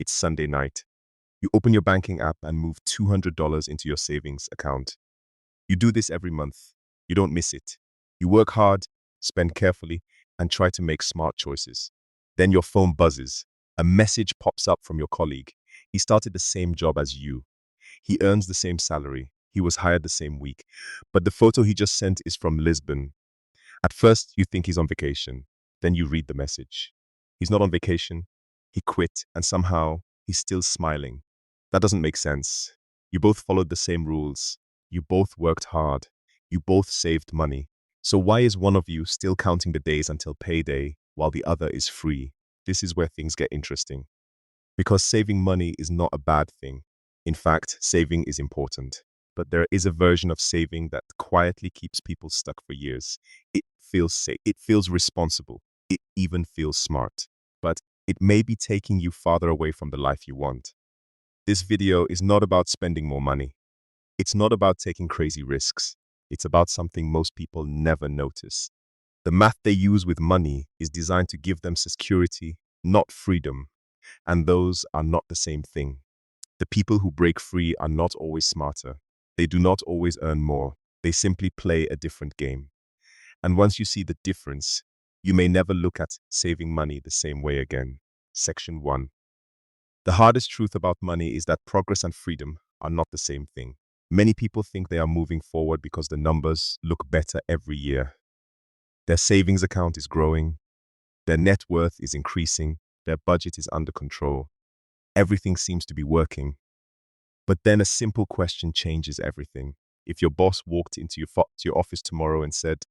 It's Sunday night. You open your banking app and move $200 into your savings account. You do this every month. You don't miss it. You work hard, spend carefully, and try to make smart choices. Then your phone buzzes. A message pops up from your colleague. He started the same job as you. He earns the same salary. He was hired the same week. But the photo he just sent is from Lisbon. At first, you think he's on vacation. Then you read the message. He's not on vacation. He quit, and somehow he's still smiling. That doesn't make sense. You both followed the same rules. You both worked hard. You both saved money. So why is one of you still counting the days until payday while the other is free? This is where things get interesting. Because saving money is not a bad thing. In fact, saving is important. But there is a version of saving that quietly keeps people stuck for years. It feels safe. It feels responsible. It even feels smart. But it may be taking you farther away from the life you want. This video is not about spending more money. It's not about taking crazy risks. It's about something most people never notice. The math they use with money is designed to give them security, not freedom. And those are not the same thing. The people who break free are not always smarter. They do not always earn more. They simply play a different game. And once you see the difference, you may never look at saving money the same way again. Section 1. The hardest truth about money is that progress and freedom are not the same thing. Many people think they are moving forward because the numbers look better every year. Their savings account is growing. Their net worth is increasing. Their budget is under control. Everything seems to be working. But then a simple question changes everything. If your boss walked into your office tomorrow and said,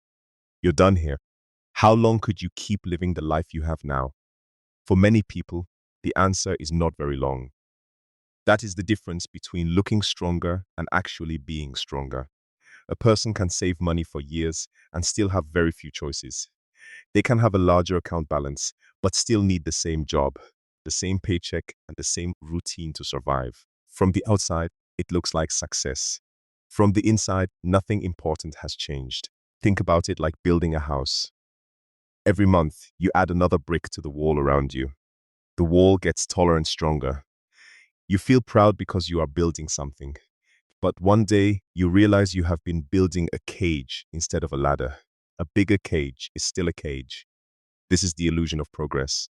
"You're done here," how long could you keep living the life you have now? For many people, the answer is not very long. That is the difference between looking stronger and actually being stronger. A person can save money for years and still have very few choices. They can have a larger account balance, but still need the same job, the same paycheck, and the same routine to survive. From the outside, it looks like success. From the inside, nothing important has changed. Think about it like building a house. Every month, you add another brick to the wall around you. The wall gets taller and stronger. You feel proud because you are building something. But one day, you realize you have been building a cage instead of a ladder. A bigger cage is still a cage. This is the illusion of progress.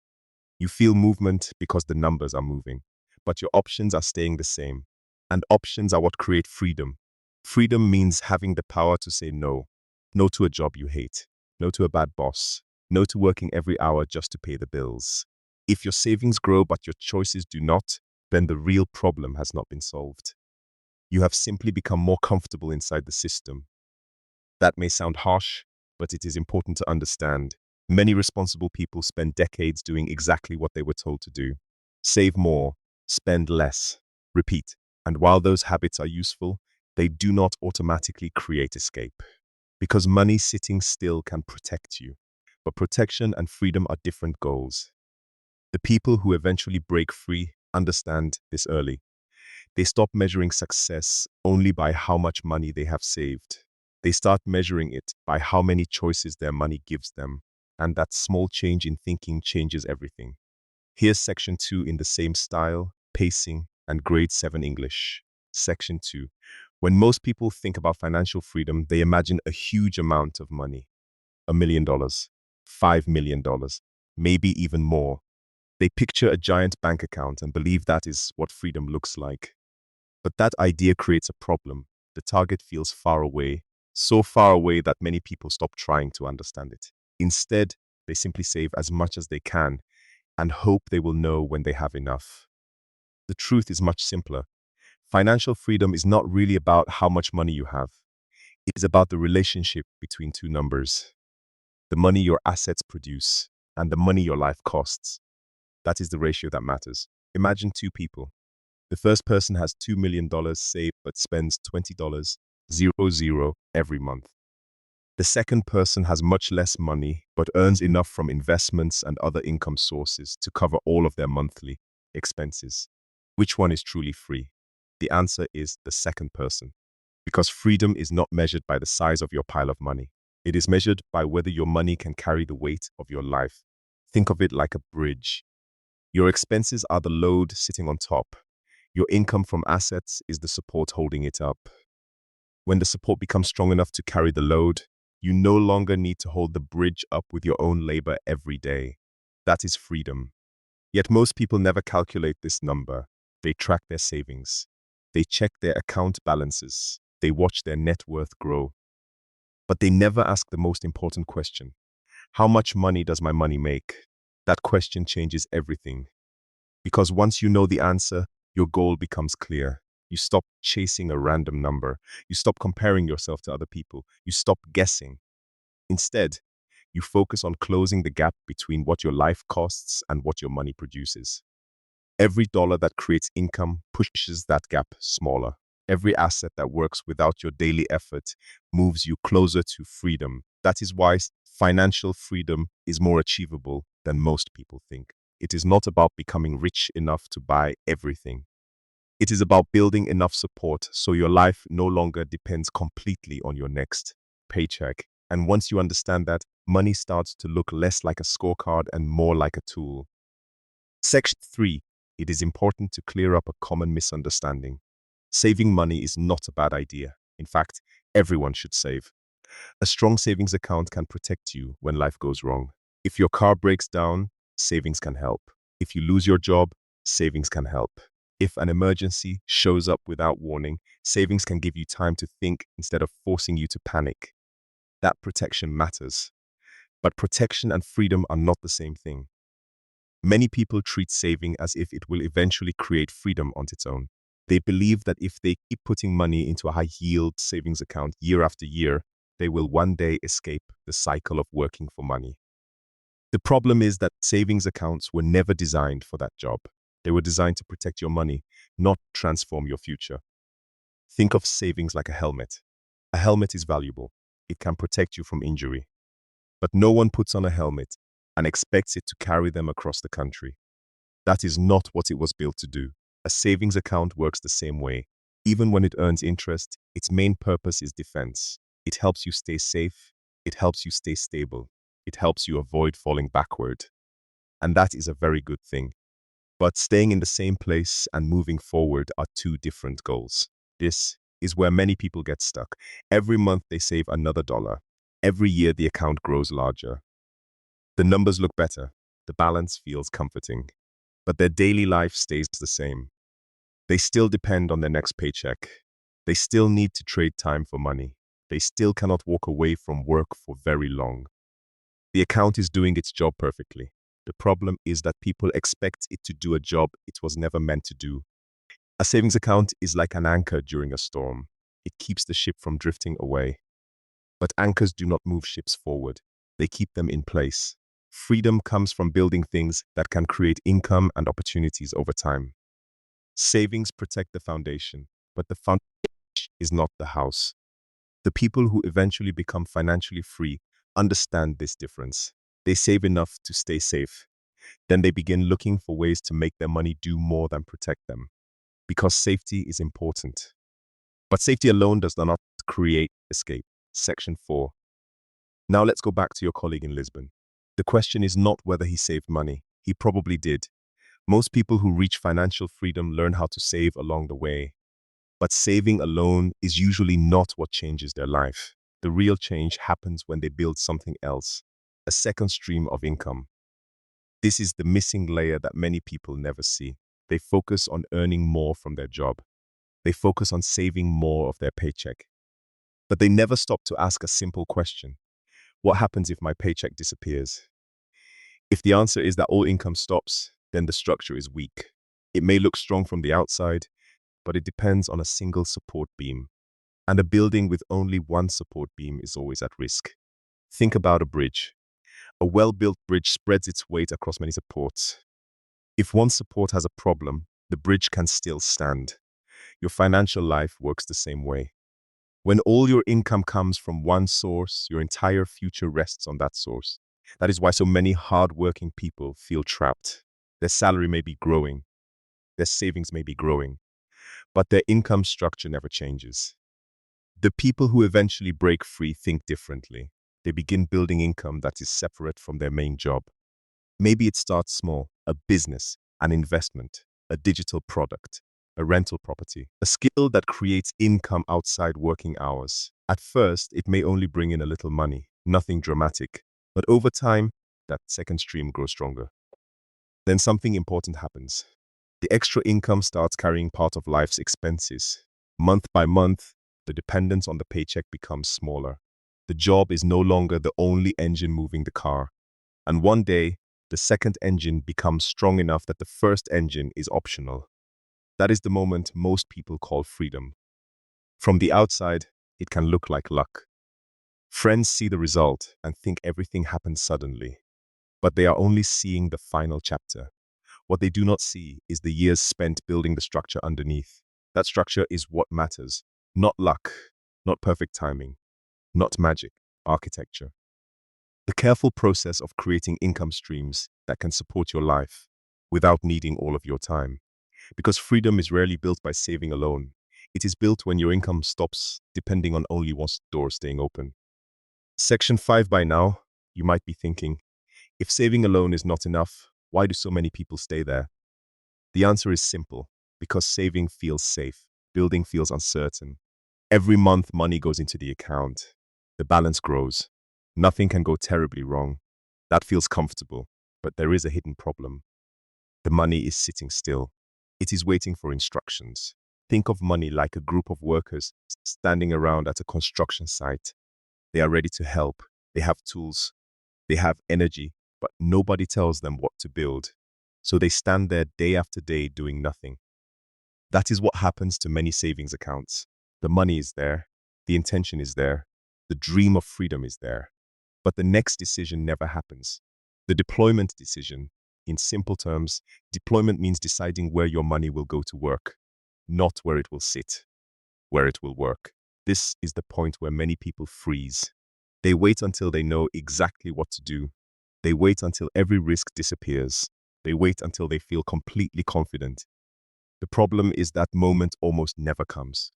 You feel movement because the numbers are moving, but your options are staying the same. And options are what create freedom. Freedom means having the power to say no. No to a job you hate. No to a bad boss. No to working every hour just to pay the bills. If your savings grow but your choices do not, then the real problem has not been solved. You have simply become more comfortable inside the system. That may sound harsh, but it is important to understand. Many responsible people spend decades doing exactly what they were told to do. Save more, spend less, repeat. And while those habits are useful, they do not automatically create escape. Because money sitting still can protect you. But protection and freedom are different goals. The people who eventually break free understand this early. They stop measuring success only by how much money they have saved. They start measuring it by how many choices their money gives them. And that small change in thinking changes everything. Here's section 2 in the same style, pacing, and grade 7 English. Section 2. When most people think about financial freedom, they imagine a huge amount of money. $1 million, $5 million, maybe even more. They picture a giant bank account and believe that is what freedom looks like. But that idea creates a problem. The target feels far away, so far away that many people stop trying to understand it. Instead, they simply save as much as they can and hope they will know when they have enough. The truth is much simpler. Financial freedom is not really about how much money you have. It is about the relationship between two numbers. The money your assets produce and the money your life costs. That is the ratio that matters. Imagine two people. The first person has $2 million saved but spends $20 every month. The second person has much less money but earns enough from investments and other income sources to cover all of their monthly expenses. Which one is truly free? The answer is the second person. Because freedom is not measured by the size of your pile of money. It is measured by whether your money can carry the weight of your life. Think of it like a bridge. Your expenses are the load sitting on top. Your income from assets is the support holding it up. When the support becomes strong enough to carry the load, you no longer need to hold the bridge up with your own labor every day. That is freedom. Yet most people never calculate this number. They track their savings. They check their account balances. They watch their net worth grow. But they never ask the most important question. How much money does my money make? That question changes everything. Because once you know the answer, your goal becomes clear. You stop chasing a random number. You stop comparing yourself to other people. You stop guessing. Instead, you focus on closing the gap between what your life costs and what your money produces. Every dollar that creates income pushes that gap smaller. Every asset that works without your daily effort moves you closer to freedom. That is why financial freedom is more achievable than most people think. It is not about becoming rich enough to buy everything. It is about building enough support so your life no longer depends completely on your next paycheck. And once you understand that, money starts to look less like a scorecard and more like a tool. Section 3. It is important to clear up a common misunderstanding. Saving money is not a bad idea. In fact, everyone should save. A strong savings account can protect you when life goes wrong. If your car breaks down, savings can help. If you lose your job, savings can help. If an emergency shows up without warning, savings can give you time to think instead of forcing you to panic. That protection matters. But protection and freedom are not the same thing. Many people treat saving as if it will eventually create freedom on its own. They believe that if they keep putting money into a high-yield savings account year after year, they will one day escape the cycle of working for money. The problem is that savings accounts were never designed for that job. They were designed to protect your money, not transform your future. Think of savings like a helmet. A helmet is valuable. It can protect you from injury. But no one puts on a helmet and expects it to carry them across the country. That is not what it was built to do. A savings account works the same way. Even when it earns interest, its main purpose is defense. It helps you stay safe. It helps you stay stable. It helps you avoid falling backward. And that is a very good thing. But staying in the same place and moving forward are two different goals. This is where many people get stuck. Every month they save another dollar. Every year the account grows larger. The numbers look better. The balance feels comforting. But their daily life stays the same. They still depend on their next paycheck. They still need to trade time for money. They still cannot walk away from work for very long. The account is doing its job perfectly. The problem is that people expect it to do a job it was never meant to do. A savings account is like an anchor during a storm. It keeps the ship from drifting away. But anchors do not move ships forward. They keep them in place. Freedom comes from building things that can create income and opportunities over time. Savings protect the foundation, but the foundation is not the house. The people who eventually become financially free understand this difference. They save enough to stay safe. Then they begin looking for ways to make their money do more than protect them. Because safety is important. But safety alone does not create escape. Section 4. Now let's go back to your colleague in Lisbon. The question is not whether he saved money. He probably did. Most people who reach financial freedom learn how to save along the way. But saving alone is usually not what changes their life. The real change happens when they build something else, a second stream of income. This is the missing layer that many people never see. They focus on earning more from their job. They focus on saving more of their paycheck. But they never stop to ask a simple question. What happens if my paycheck disappears? If the answer is that all income stops, then the structure is weak. It may look strong from the outside, but it depends on a single support beam. And a building with only one support beam is always at risk. Think about a bridge. A well-built bridge spreads its weight across many supports. If one support has a problem, the bridge can still stand. Your financial life works the same way. When all your income comes from one source, your entire future rests on that source. That is why so many hard-working people feel trapped. Their salary may be growing, their savings may be growing, but their income structure never changes. The people who eventually break free think differently. They begin building income that is separate from their main job. Maybe it starts small, a business, an investment, a digital product, a rental property, a skill that creates income outside working hours. At first, it may only bring in a little money, nothing dramatic, but over time, that second stream grows stronger. Then something important happens. The extra income starts carrying part of life's expenses. Month by month, the dependence on the paycheck becomes smaller. The job is no longer the only engine moving the car. And one day, the second engine becomes strong enough that the first engine is optional. That is the moment most people call freedom. From the outside, it can look like luck. Friends see the result and think everything happened suddenly. But they are only seeing the final chapter. What they do not see is the years spent building the structure underneath. That structure is what matters. Not luck, not perfect timing, not magic, architecture. The careful process of creating income streams that can support your life without needing all of your time. Because freedom is rarely built by saving alone. It is built when your income stops depending on only one door staying open. Section 5 by now, you might be thinking, if saving alone is not enough, why do so many people stay there? The answer is simple, because saving feels safe, building feels uncertain. Every month money goes into the account. The balance grows. Nothing can go terribly wrong. That feels comfortable, but there is a hidden problem. The money is sitting still. It is waiting for instructions. Think of money like a group of workers standing around at a construction site. They are ready to help. They have tools. They have energy, but nobody tells them what to build. So they stand there day after day doing nothing. That is what happens to many savings accounts. The money is there. The intention is there. The dream of freedom is there. But the next decision never happens. The deployment decision, in simple terms, deployment means deciding where your money will go to work, not where it will sit, where it will work. This is the point where many people freeze. They wait until they know exactly what to do. They wait until every risk disappears. They wait until they feel completely confident. The problem is that moment almost never comes.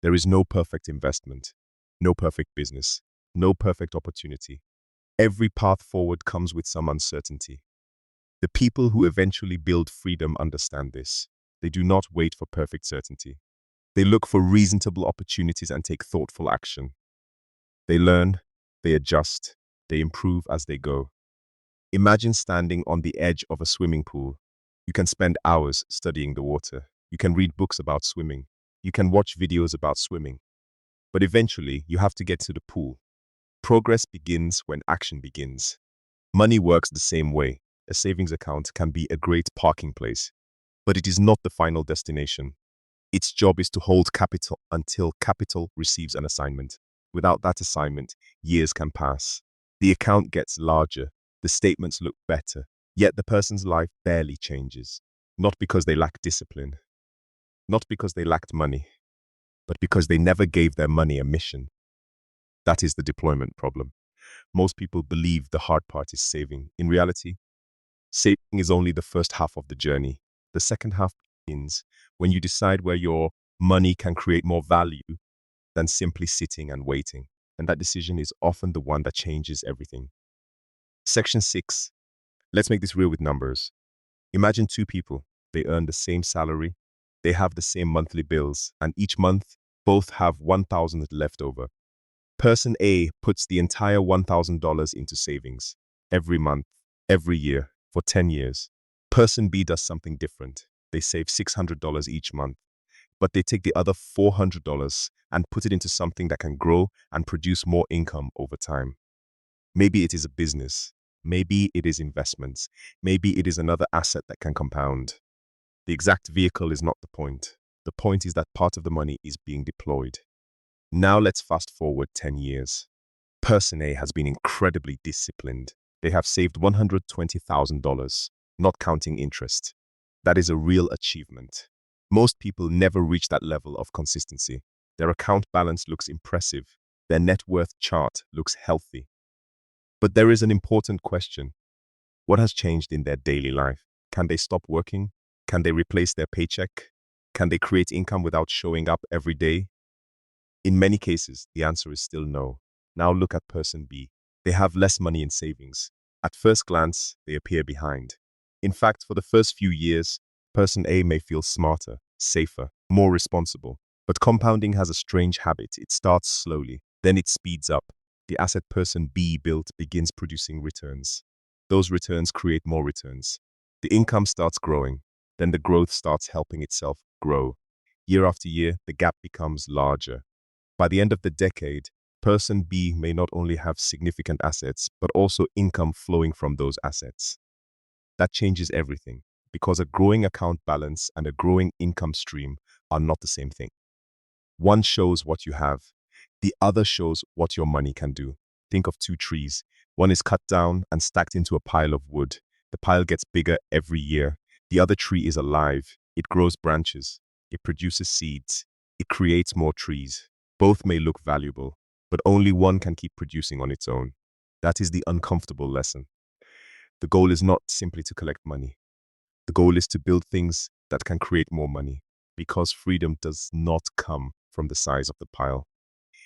There is no perfect investment, no perfect business, no perfect opportunity. Every path forward comes with some uncertainty. The people who eventually build freedom understand this. They do not wait for perfect certainty. They look for reasonable opportunities and take thoughtful action. They learn, they adjust, they improve as they go. Imagine standing on the edge of a swimming pool. You can spend hours studying the water. You can read books about swimming. You can watch videos about swimming. But eventually, you have to get to the pool. Progress begins when action begins. Money works the same way. A savings account can be a great parking place, but it is not the final destination. Its job is to hold capital until capital receives an assignment. Without that assignment, years can pass. The account gets larger, the statements look better, yet the person's life barely changes. Not because they lack discipline, not because they lacked money, but because they never gave their money a mission. That is the deployment problem. Most people believe the hard part is saving. In reality, saving is only the first half of the journey. The second half begins when you decide where your money can create more value than simply sitting and waiting. And that decision is often the one that changes everything. Section 6. Let's make this real with numbers. Imagine two people. They earn the same salary. They have the same monthly bills. And each month, both have $1,000 left over. Person A puts the entire $1,000 into savings every month, every year, for 10 years. Person B does something different. They save $600 each month, but they take the other $400 and put it into something that can grow and produce more income over time. Maybe it is a business. Maybe it is investments. Maybe it is another asset that can compound. The exact vehicle is not the point. The point is that part of the money is being deployed. Now let's fast forward 10 years. Person A has been incredibly disciplined. They have saved $120,000, not counting interest. That is a real achievement. Most people never reach that level of consistency. Their account balance looks impressive. Their net worth chart looks healthy. But there is an important question. What has changed in their daily life? Can they stop working? Can they replace their paycheck? Can they create income without showing up every day? In many cases, the answer is still no. Now look at person B. They have less money in savings. At first glance, they appear behind. In fact, for the first few years, person A may feel smarter, safer, more responsible. But compounding has a strange habit. It starts slowly, then it speeds up. The asset person B built begins producing returns. Those returns create more returns. The income starts growing, then the growth starts helping itself grow. Year after year, the gap becomes larger. By the end of the decade, person B may not only have significant assets, but also income flowing from those assets. That changes everything, because a growing account balance and a growing income stream are not the same thing. One shows what you have, the other shows what your money can do. Think of two trees. One is cut down and stacked into a pile of wood. The pile gets bigger every year. The other tree is alive. It grows branches. It produces seeds. It creates more trees. Both may look valuable, but only one can keep producing on its own. That is the uncomfortable lesson. The goal is not simply to collect money. The goal is to build things that can create more money, because freedom does not come from the size of the pile.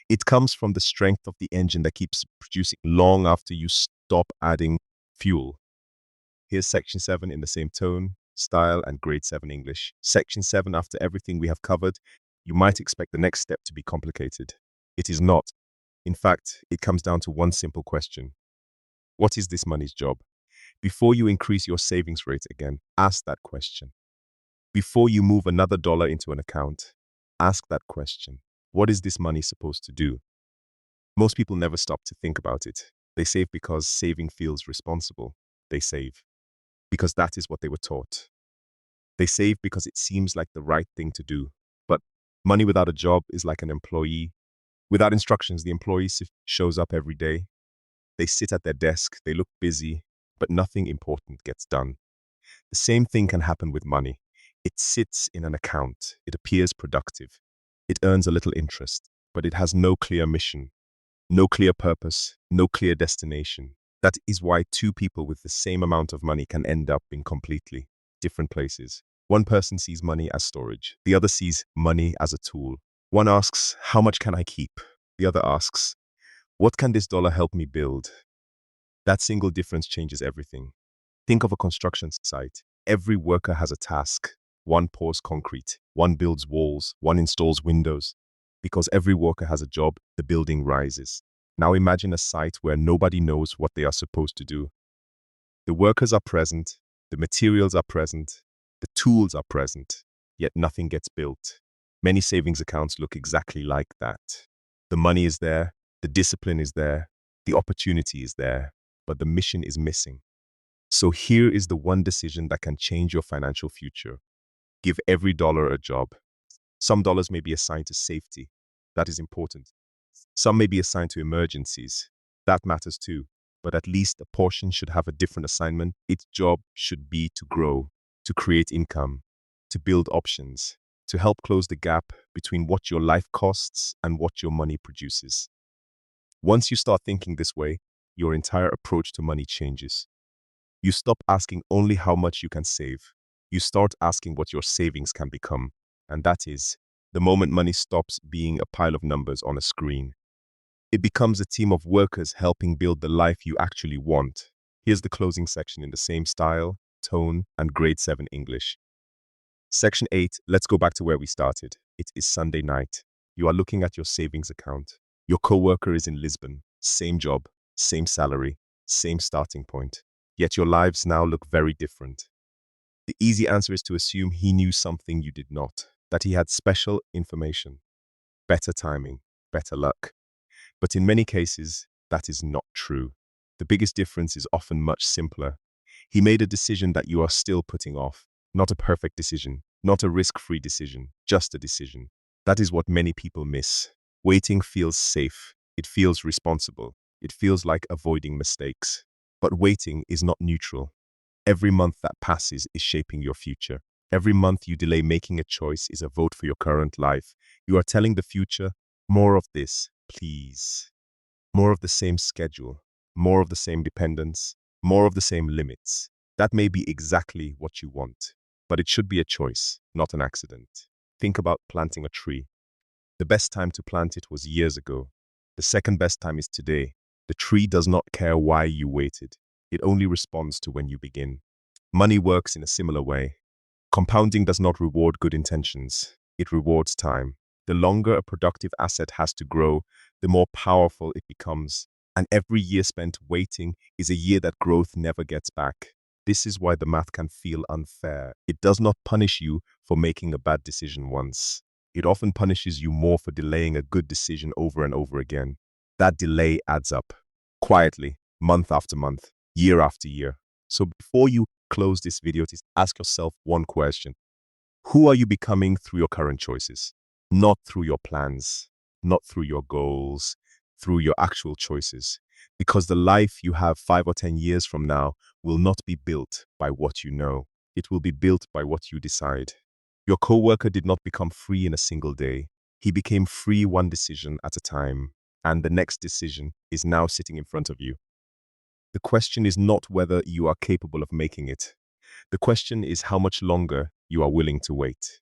It comes from the strength of the engine that keeps producing long after you stop adding fuel. Here's section 7 in the same tone, style, and grade 7 English. Section 7, after everything we have covered, you might expect the next step to be complicated. It is not. In fact, it comes down to one simple question. What is this money's job? Before you increase your savings rate again, ask that question. Before you move another dollar into an account, ask that question. What is this money supposed to do? Most people never stop to think about it. They save because saving feels responsible. They save because that is what they were taught. They save because it seems like the right thing to do. But money without a job is like an employee. Without instructions, the employee shows up every day. They sit at their desk, they look busy, but nothing important gets done. The same thing can happen with money. It sits in an account. It appears productive. It earns a little interest, but it has no clear mission, no clear purpose, no clear destination. That is why two people with the same amount of money can end up in completely different places. One person sees money as storage. The other sees money as a tool. One asks, how much can I keep? The other asks, what can this dollar help me build? That single difference changes everything. Think of a construction site. Every worker has a task. One pours concrete, one builds walls, one installs windows. Because every worker has a job, the building rises. Now imagine a site where nobody knows what they are supposed to do. The workers are present, the materials are present, the tools are present, yet nothing gets built. Many savings accounts look exactly like that. The money is there, the discipline is there, the opportunity is there, but the mission is missing. So here is the one decision that can change your financial future. Give every dollar a job. Some dollars may be assigned to safety. That is important. Some may be assigned to emergencies. That matters too. But at least a portion should have a different assignment. Its job should be to grow, to create income, to build options, to help close the gap between what your life costs and what your money produces. Once you start thinking this way, your entire approach to money changes. You stop asking only how much you can save. You start asking what your savings can become. And that is the moment money stops being a pile of numbers on a screen. It becomes a team of workers helping build the life you actually want. Here's the closing section in the same style, tone, and grade 7 English. Section 8, let's go back to where we started. It is Sunday night. You are looking at your savings account. Your coworker is in Lisbon. Same job, same salary, same starting point. Yet your lives now look very different. The easy answer is to assume he knew something you did not, that he had special information, better timing, better luck. But in many cases, that is not true. The biggest difference is often much simpler. He made a decision that you are still putting off. Not a perfect decision, not a risk-free decision, just a decision. That is what many people miss. Waiting feels safe. It feels responsible. It feels like avoiding mistakes. But waiting is not neutral. Every month that passes is shaping your future. Every month you delay making a choice is a vote for your current life. You are telling the future, more of this, please. More of the same schedule, more of the same dependence, more of the same limits. That may be exactly what you want, but it should be a choice, not an accident. Think about planting a tree. The best time to plant it was years ago. The second best time is today. The tree does not care why you waited. It only responds to when you begin. Money works in a similar way. Compounding does not reward good intentions. It rewards time. The longer a productive asset has to grow, the more powerful it becomes. And every year spent waiting is a year that growth never gets back. This is why the math can feel unfair. It does not punish you for making a bad decision once. It often punishes you more for delaying a good decision over and over again. That delay adds up, quietly, month after month, year after year. So before you close this video, just ask yourself one question. Who are you becoming through your current choices? Not through your plans, not through your goals, through your actual choices. Because the life you have 5 or 10 years from now will not be built by what you know. It will be built by what you decide. Your coworker did not become free in a single day. He became free one decision at a time, and the next decision is now sitting in front of you. The question is not whether you are capable of making it. The question is how much longer you are willing to wait.